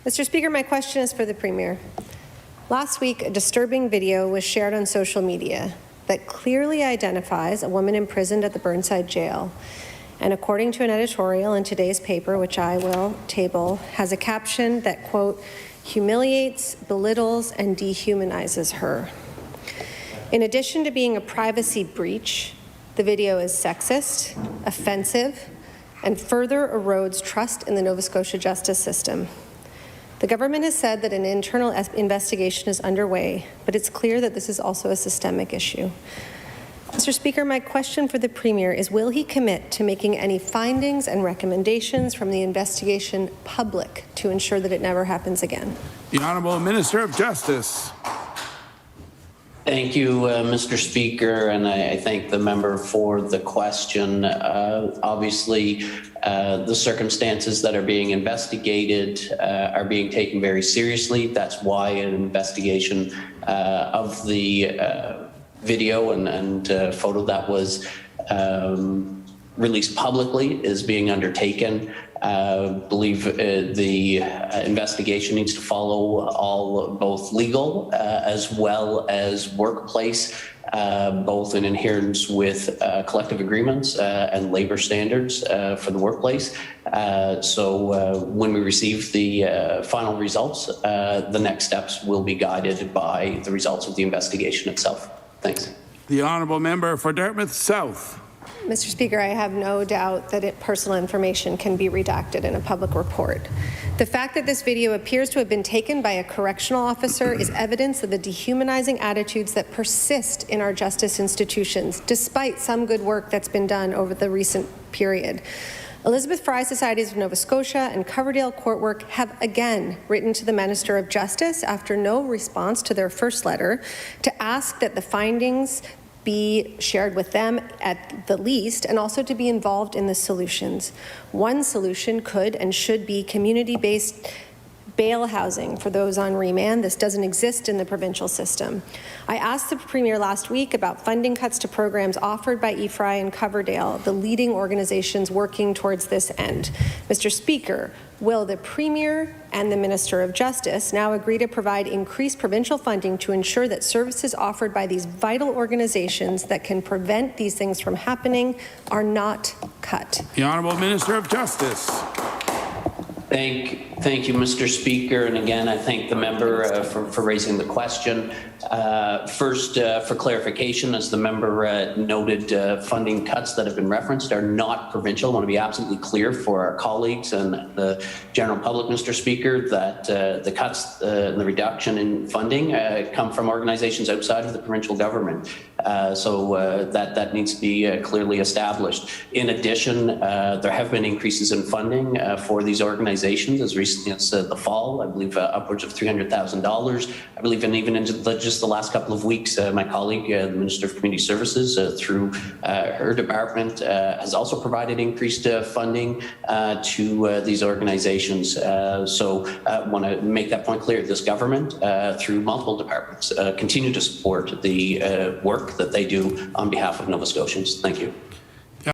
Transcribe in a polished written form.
Mr. Speaker, my question is for the Premier. Last week, a disturbing video was shared on social media that clearly identifies a woman imprisoned at the Burnside jail. And according to an editorial in today's paper, which I will table, has a caption that, quote, humiliates, belittles, and dehumanizes her. In addition to being a privacy breach, the video is sexist, offensive, and further erodes trust in the Nova Scotia justice system. The government has said that an internal investigation is underway, but it's clear that this is also a systemic issue. Mr. Speaker, my question for the Premier is, will he commit to making any findings and recommendations from the investigation public to ensure that it never happens again? The Honourable Minister of Justice. Thank you, Mr. Speaker, and I thank the member for the question. Obviously, the circumstances that are being investigated are being taken very seriously. That's why an investigation of the video and photo that was released publicly is being undertaken. I believe the investigation needs to follow both legal as well as workplace, both in adherence with collective agreements and labor standards for the workplace. So when we receive the final results, the next steps will be guided by the results of the investigation itself. Thanks. The Honourable Member for Dartmouth South. Mr. Speaker, I have no doubt that personal information can be redacted in a public report. The fact that this video appears to have been taken by a correctional officer is evidence of the dehumanizing attitudes that persist in our justice institutions, despite some good work that's been done over the recent period. Elizabeth Fry Societies of Nova Scotia and Coverdale Court Work have again written to the Minister of Justice after no response to their first letter to ask that the findings be shared with them at the least, and also to be involved in the solutions. One solution could and should be community-based bail housing for those on remand. This doesn't exist in the provincial system. I asked the Premier last week about funding cuts to programs offered by EFRI and Coverdale, the leading organizations working towards this end. Mr. Speaker, will the Premier and the Minister of Justice now agree to provide increased provincial funding to ensure that services offered by these vital organizations that can prevent these things from happening are not cut? The Honourable Minister of Justice. Thank you, Mr. Speaker, and again, I thank the member for raising the question. First, for clarification, as the member noted, funding cuts that have been referenced are not provincial. I want to be absolutely clear for our colleagues and the general public, Mr. Speaker, that the cuts and the reduction in funding come from organizations outside of the provincial government. So that needs to be clearly established. In addition, there have been increases in funding for these organizations as recently as the fall. I believe upwards of $300,000. I believe, and even into just the last couple of weeks, my colleague, the Minister of Community Services, through her department, has also provided increased funding to these organizations. So I want to make that point clear. This government, through multiple departments, continue to support the work that they do on behalf of Nova Scotians. Thank you.